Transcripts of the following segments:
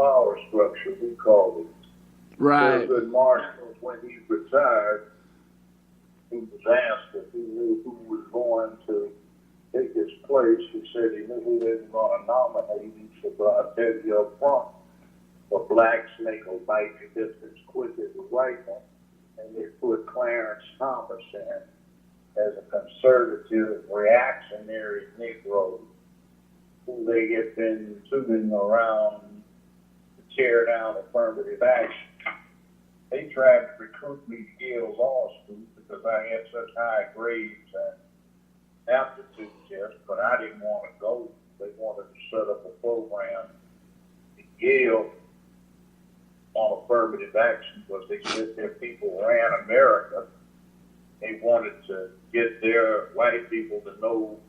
power structure, we called it. Right. Thurgood Marshall, when he retired, he was asked if he knew who was going to take his place. He said he knew who they were going to nominate. He said, but I'll tell you up front, a black snake will bite you just as quick as a white one. And they put Clarence Thomas in as a conservative, reactionary Negro who they had been tooting around to tear down affirmative action. They tried to recruit me to Yale Law School because I had such high grades and aptitude tests, but I didn't want to go. They wanted to set up a program at Yale on affirmative action because they said their people ran America. They wanted to get their white people to know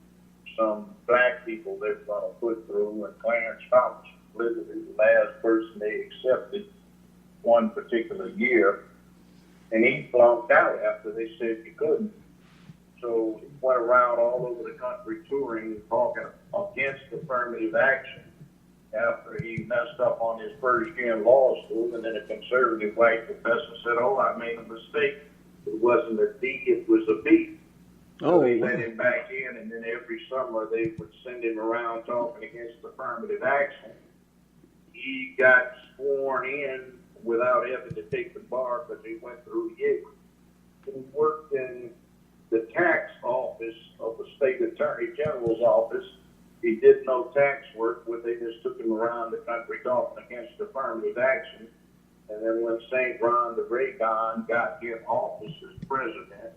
some black people they were going to put through, and Clarence Thomas was literally the last person they accepted one particular year, and he flunked out after they said you couldn't. So he went around all over the country touring, talking against affirmative action after he messed up on his first year in law school, and then a conservative white professor said, oh, I made a mistake. It wasn't a D, it was a B. So they let him back in, and then every summer they would send him around talking against affirmative action. He got sworn in without having to take the bar because he went through Yale. He worked in the tax office of the state attorney general's office. He did no tax work, where they just took him around the country talking against affirmative action. And then when St. Ronald Reagan got in office as president,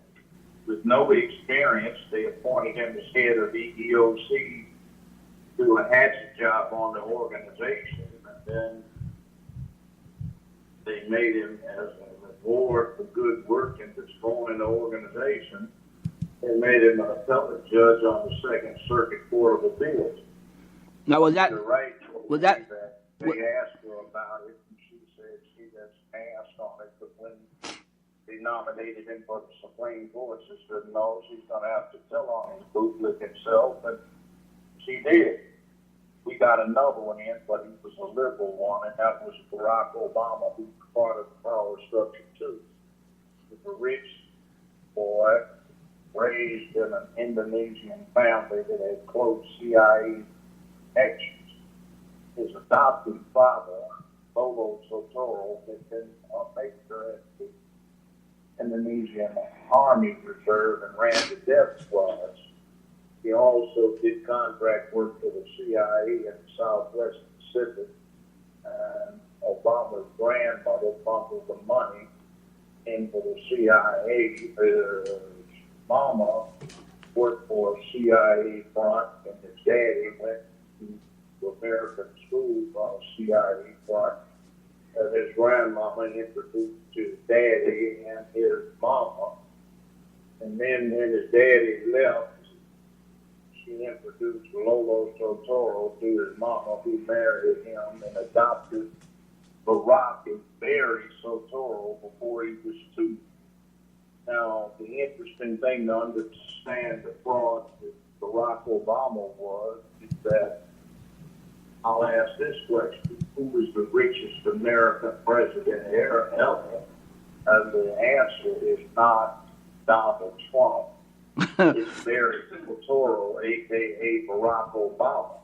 with no experience, they appointed him as head of the EEOC to do a hatchet job on the organization. And then they made him, as an reward for good work in destroying the organization, they made him an appellate judge on the Second Circuit Court of Appeals. Now, was that? They asked her about it, and she said she just passed on it, but when they nominated him for the Supreme Court, she said, no, she's going to have to tell on his bootlick himself, and she did. We got another one in, but he was a liberal one, and that was Barack Obama, who was part of the power structure, too. He was a rich boy, raised in an Indonesian family that had close CIA connections. His adopted father, Lolo Sotoro, had been a major at the Indonesian Army Reserve and ran the death squads. He also did contract work for the CIA in the Southwest Pacific. And Obama's grandmother bundled the money into the CIA. His mama worked for a CIA front, and his daddy went to American school on a CIA front. And his grandmama introduced to his daddy and his mama. And then when his daddy left, she introduced Lolo Sotoro to his mama, who married him and adopted Barack and Barry Sotoro before he was 2. Now, the interesting thing to understand the fraud that Barack Obama was is that I'll ask this question: who was the richest American president ever? And the answer is not Donald Trump. It's Barry Soetoro, a.k.a. Barack Obama.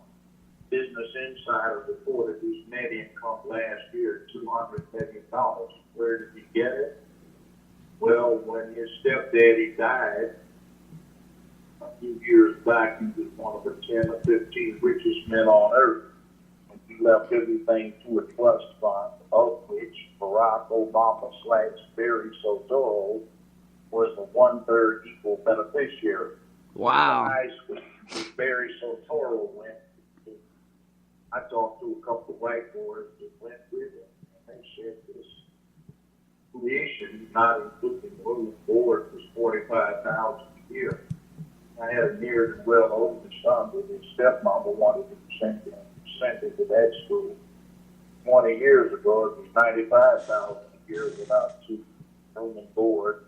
Business Insider reported his net income last year, $200 million. Where did he get it? Well, when his stepdaddy died a few years back, he was one of the 10 or 15 richest men on earth. And he left everything to a trust fund, of which Barack Obama / Barry Soetoro was the 1/3 equal beneficiary. Wow. High school, Barry Soetoro went to. I talked to a couple of white boys that went with him, and they said this tuition, not including room and board, was $45,000 a year. I had a near and well older son with his stepmama wanted to send him to that school. 20 years ago, it was $95,000 a year without room and board.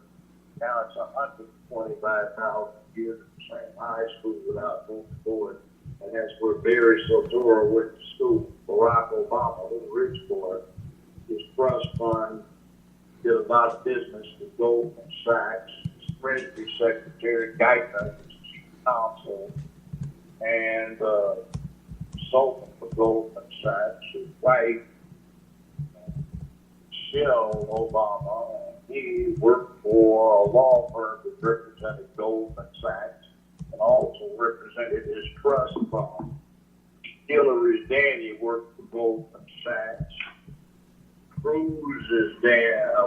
Now it's $125,000 a year at the same high school without room and board. And that's where Barry Soetoro went to school. Barack Obama, a little rich lot of business with Goldman Sachs. His Treasury Secretary Geithner was chief counsel and consultant for Goldman Sachs. His wife, Michelle Obama, he worked for a law firm that represented Goldman Sachs and also represented his trust fund. Hillary's daddy worked for Goldman Sachs. Cruz's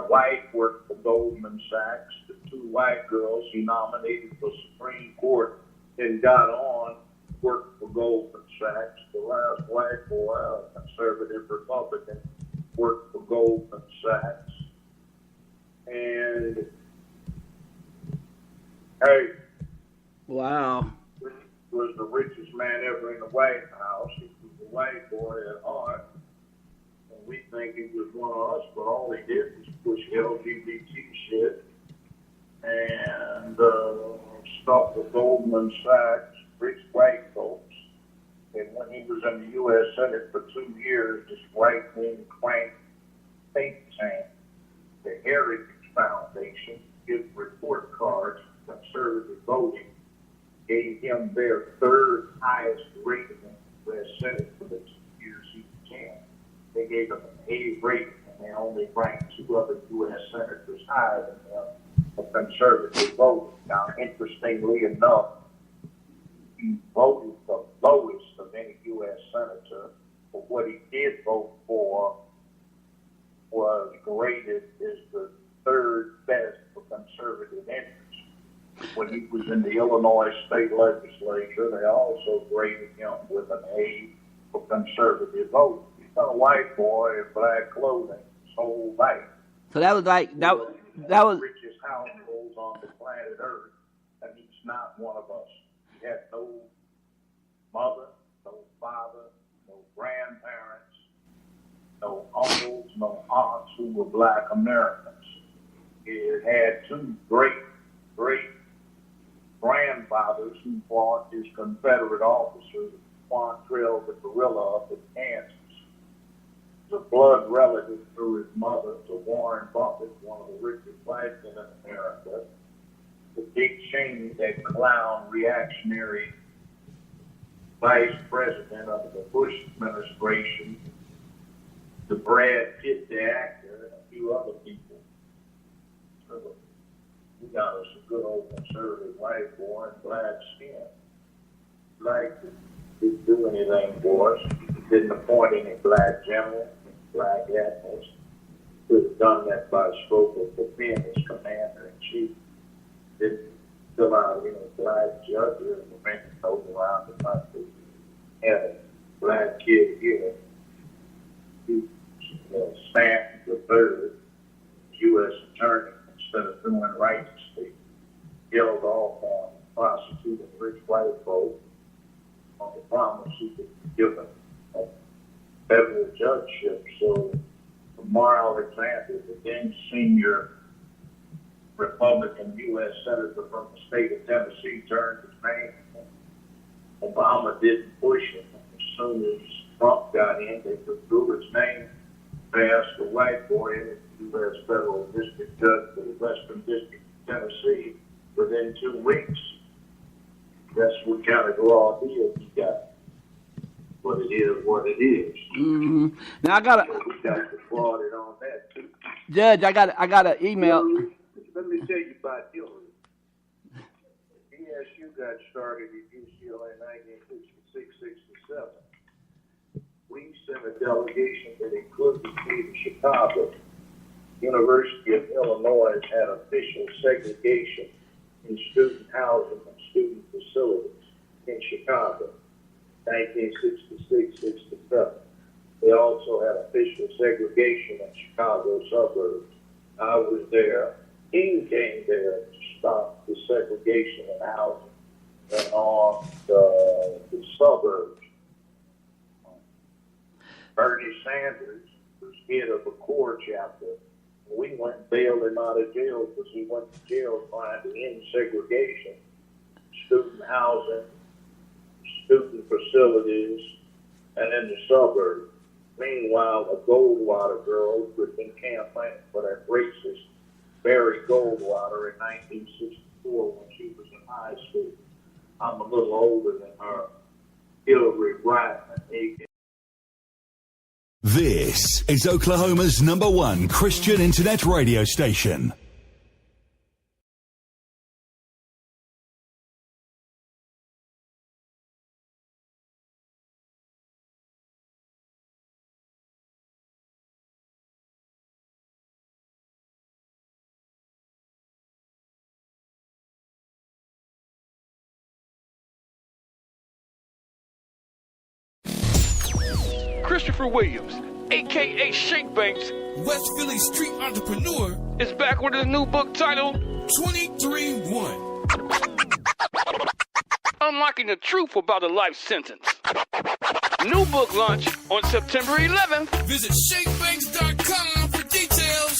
wife worked for Goldman Sachs. The two white girls he nominated for Supreme Court and got on worked for Goldman Sachs. The last white boy, a conservative Republican, worked for Goldman Sachs. And hey, Wow. was the richest man ever in the White House. He was a white boy at heart. And we think he was one of us, but all he did was push LGBT shit and stuff with Goldman Sachs, rich white folks. And when he was in the U.S. Senate for 2 years, this right-wing crank think tank, the Heritage Foundation, gives report cards for conservative voting, gave him their third highest rating in the U.S. Senate for the 2 years he was in. They gave him an A rating, and they only ranked 2 other U.S. senators higher than him for conservative voting. Now, interestingly enough, he voted the lowest of any U.S. senator, but what he did vote for was graded as the third best for conservative interests. When he was in the Illinois state legislature, they also graded him with an A for conservative voting. He's a white boy in black clothing his whole life. So that was like that was the richest households on the planet Earth, and he's not one of us. He had no mother, no father, no grandparents, no uncles, no aunts who were black Americans. He had 2 great grandfathers who fought his Confederate officers, Quantrill the guerrilla up in Kansas. The blood relative through his mother to Warren Buffett, one of the richest white men in America. To Dick Cheney, that clown reactionary vice president of the Bush administration, to Brad Pitt, the actor, and a few other people. So we got us a good old conservative white boy in black skin. Like, didn't do anything for us. Didn't appoint any black general, black admirals. Could have done that by stroke of the pen as commander-in-chief. Didn't fill out, black judges and make it go around the country. Had a black kid here. He stamped the third U.S. attorney instead of doing righteously. Held off on prosecuting rich white folk on the promise he could give them a federal judgeship. So, a moral example, the then senior Republican U.S. Senator from the state of Tennessee turned his name. Obama didn't push him. As soon as Trump got in, they withdrew his name, passed the white boy in as U.S. federal district judge for the Western District of Tennessee within 2 weeks. That's what kind of raw deal he got. But it is what it is. Mm-hmm. Now I got we got applauded on that too. Judge. I got an email. Let me tell you about Hillary. ESU got started at UCLA in 1966-67. We sent a delegation that included the state of Chicago. University of Illinois had official segregation in student housing and student facilities in Chicago, 1966-67. They also had official segregation in Chicago suburbs. I was there. King came there to stop the segregation in housing and on the suburbs. Bernie Sanders was head of a core chapter. We went and bailed him out of jail because he went to jail trying to end segregation, student housing, student facilities, and in the suburbs. Meanwhile, the Goldwater girls who had been campaigning for that racist Barry Goldwater in 1964 when she was in high school. I'm a little older than her. Hillary Reitman. This is Oklahoma's #1 Christian internet radio station. Christopher Williams, a.k.a. Shake Banks, West Philly street entrepreneur, is back with a new book titled 23-1. Unlocking the Truth About a Life Sentence. New book launch on September 11th. Visit shakebanks.com for details.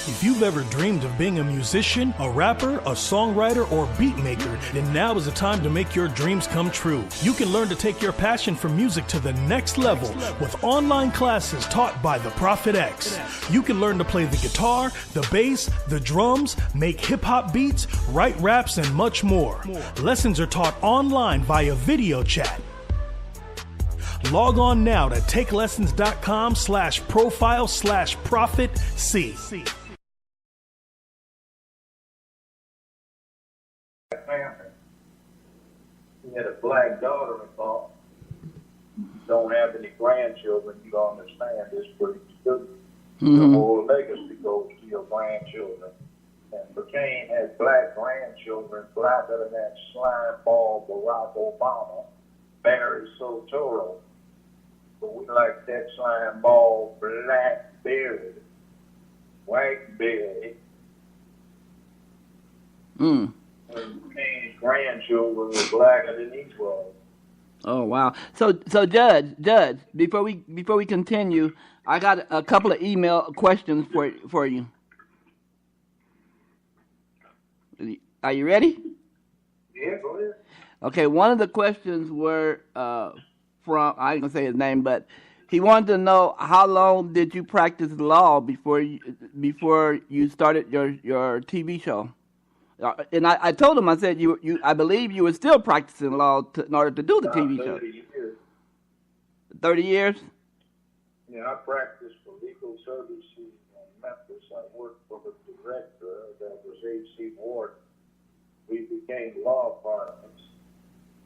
If you've ever dreamed of being a musician, a rapper, a songwriter, or beat maker, then now is the time to make your dreams come true. You can learn to take your passion for music to the next level with online classes taught by the Prophet X. You can learn to play the guitar, the bass, the drums, make hip-hop beats, write raps, and much more. Lessons are taught online via video chat. Log on now to takelessons.com/profile/prophetc. He had a black daughter-in-law. Don't have any grandchildren. You understand this pretty good. The whole legacy goes to your grandchildren. And McCain had black grandchildren, blacker than that slime ball Barack Obama, Barry Soetoro. But we like that slime ball, black beard, white beard. And McCain's grandchildren were blacker than he was. Oh wow! So Judge, before we continue, I got a couple of email questions for you. Are you ready? Yeah, go ahead. Okay, one of the questions were from, I ain't gonna say his name, but he wanted to know how long did you practice law before you started your TV show. And I told him, I said, I believe you were still practicing law in order to do the TV show. 30 years. 30 years? Yeah, I practiced for legal services in Memphis. I worked for the director, that was H.C. Ward. We became law partners.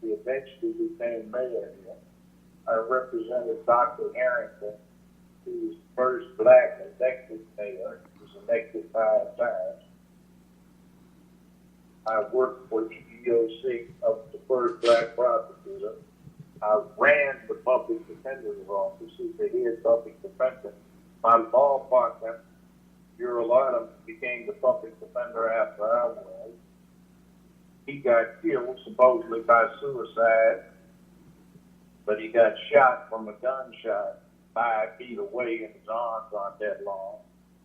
We eventually became mayor here. I represented Dr. Harrington, who was the first black elected mayor. He was elected 5 times. I worked for EEOC of the first black prosecutor. I ran the public defender's office as the head public defender. My law partner, Earl Adams, became the public defender after I was. He got killed supposedly by suicide, but he got shot from a gunshot 5 feet away, and his arms aren't that long.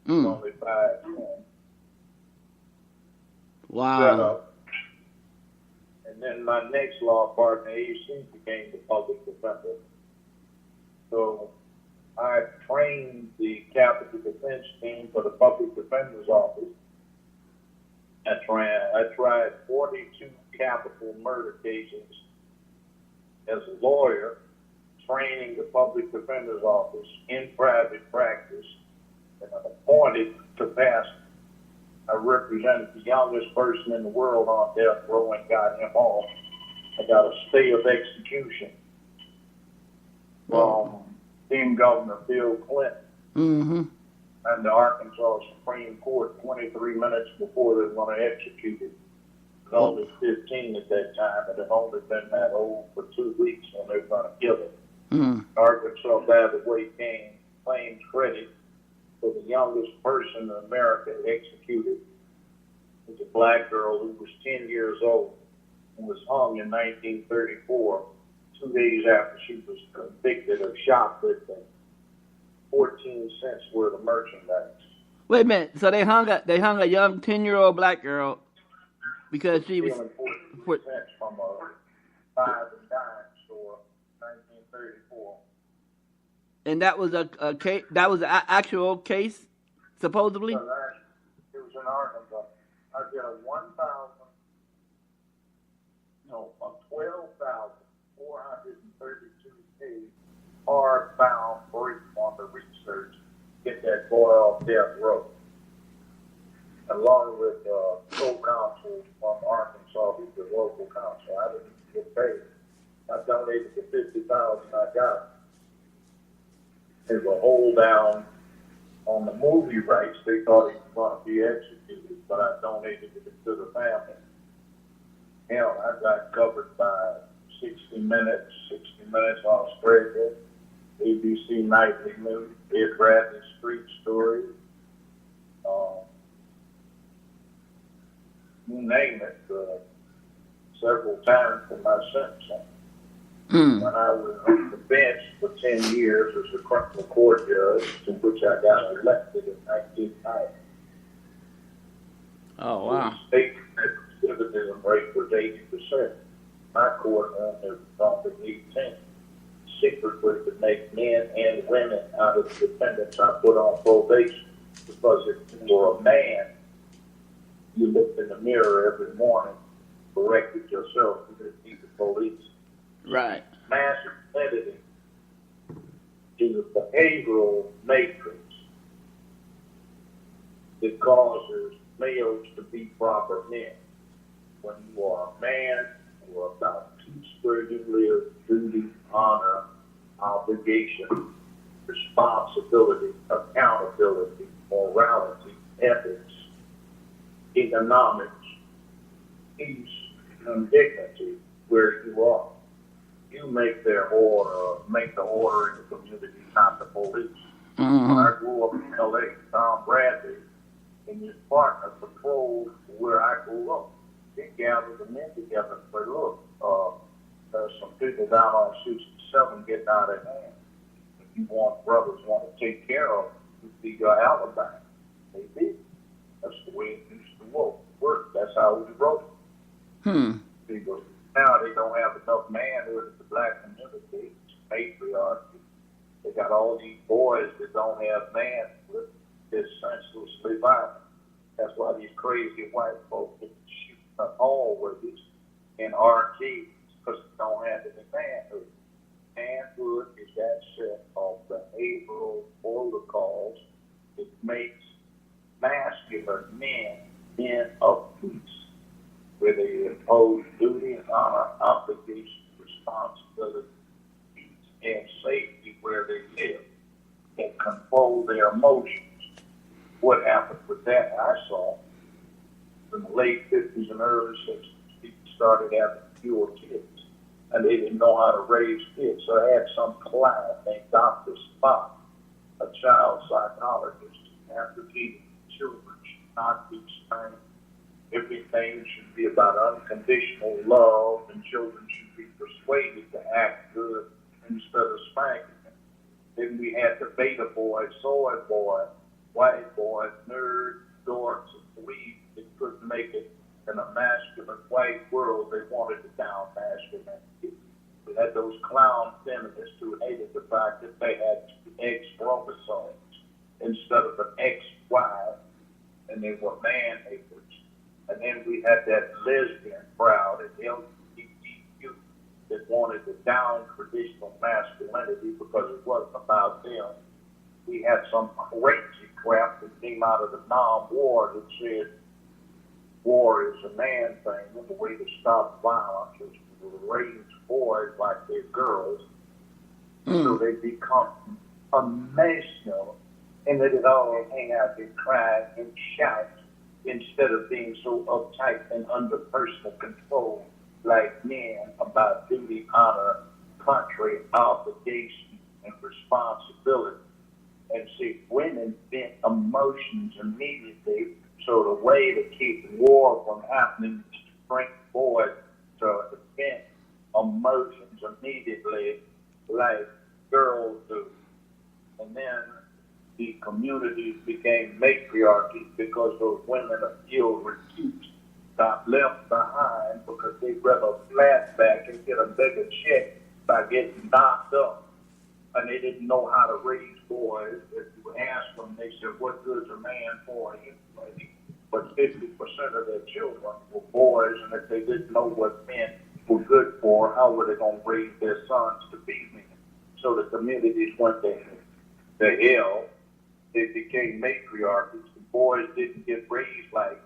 He's only 5'10". Wow. And then my next law partner, AC, became the public defender. So I trained the capital defense team for the public defender's office. I tried 42 capital murder cases as a lawyer, training the public defender's office in private practice, and I'm appointed to pass. I represented the youngest person in the world on death row and got him off. I got a stay of execution from then Governor Bill Clinton and the Arkansas Supreme Court 23 minutes before they were going to execute it. I was only 15 at that time, and had only been that old for 2 weeks when they were going to kill it. Arkansas, by the way, claims credit for the youngest person in America executed. It was a black girl who was 10 years old and was hung in 1934, 2 days after she was convicted of shoplifting 14 cents worth of merchandise. Wait a minute. So they hung a young 10-year-old black girl because she was Stealing 14 cents from a 5 and dime store, 1934. And that was a case. That was an actual case, supposedly. So it was in Arkansas. I get a 12,432 page hardbound brief on the research. Get that boy off death row. Along with co-counsel from Arkansas, who's the local counsel. I didn't get paid. I donated the $50,000 I got. There's a hold down on the movie rights. They thought he was going to be executed, but I donated it to the family. Hell, I got covered by 60 Minutes Australia, ABC Nightly News, Ed Bradley Street Story, you name it, several times for my sentencing. When I was on the bench for 10 years as a criminal court judge, to which I got elected in 1990. Oh, wow. The state recidivism rate was 80%. My courtroom is only 18. Secret was to make men and women out of the defendants I put on probation. Because if you were a man, you looked in the mirror every morning, corrected yourself, you didn't need the police. Right. Masculinity is a behavioral matrix that causes males to be proper men. When you are a man, you are about two where you live: duty, honor, obligation, responsibility, accountability, morality, ethics, economics, peace, and dignity where you are. You make the order in the community, not the police. Mm-hmm. When I grew up in L.A., Tom Bradley and his partner patrolled where I grew up. They gathered the men together and said, look, there's some people down on 67 getting out of hand. If you brothers want to take care of them, you be your alibi. They did. That's the way it used to work. That's how we wrote it. Because now they don't have enough manhood in the black community. It's patriarchy. They got all these boys that don't have manhood. They're senselessly violent. That's why these crazy white folks get shoot up always in RTs, because they don't have any manhood. Manhood is that set of behavioral protocols that makes masculine men of peace, where they impose duty, honor, obligation, responsibility, and safety where they live, and control their emotions. What happened with that, I saw in the late 50s and early 60s, people started having fewer kids, and they didn't know how to raise kids. So I had some clown named Dr. Spock, a child psychologist, advocating children should not be spanked. Everything should be about unconditional love, and children should be persuaded to act good instead of spanking them. Then we had the beta boy, soy boy, white boy, nerd, dorks, and dweebs that couldn't make it in a masculine white world. They wanted to down masculinity. We had those clown feminists who hated the fact that they had X chromosomes instead of an XY, and they were man-haters. And then we had that lesbian crowd at LGBTQ that wanted to down traditional masculinity because it wasn't about them. We had some crazy crap that came out of the non-war that said war is a man thing, and the way to stop violence is to raise boys like they're girls, so they become emotional, and let it all hang out and cry and shout, instead of being so uptight and under personal control like men about duty, honor, country, obligation, and responsibility. And see, women vent emotions immediately, so the way to keep war from happening is to bring boys to vent emotions immediately like girls do. And then the communities became matriarchy because those women of ill repute got left behind because they'd rather flat back and get a bigger check by getting knocked up and they didn't know how to raise boys. If you ask them, they said, what good's a man for anyway? But 50% of their children were boys, and if they didn't know what men were good for, how were they going to raise their sons to be men? So the communities went to hell. They became matriarchies. The boys didn't get raised like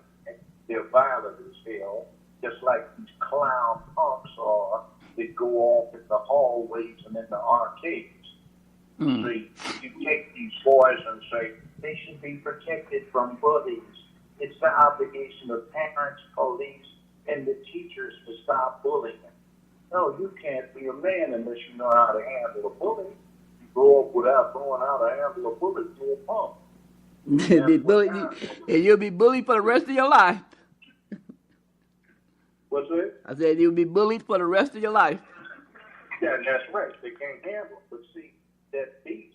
they're violent as hell, just like these clown punks are that go off in the hallways and in the arcades. See, you take these boys and say, they should be protected from bullies. It's the obligation of parents, police, and the teachers to stop bullying. No, you can't be a man unless you know how to handle a bully. You grow up without knowing how to handle a bully, you're a punk. And you'll be bullied for the rest of your life. What's that? I said you'll be bullied for the rest of your life. Yeah, that's right. They can't handle it. But see, that beast,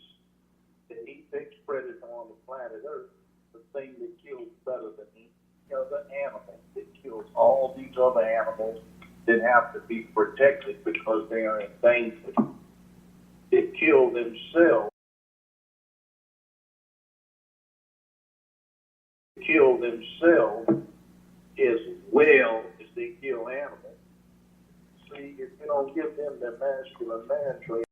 the apex predator on the planet Earth, the thing that kills better than any other animal, that kills all these other animals that have to be protected because they are endangered. They kill themselves. Kill themselves as well as they kill animals. See, if you don't give them the masculine man trait,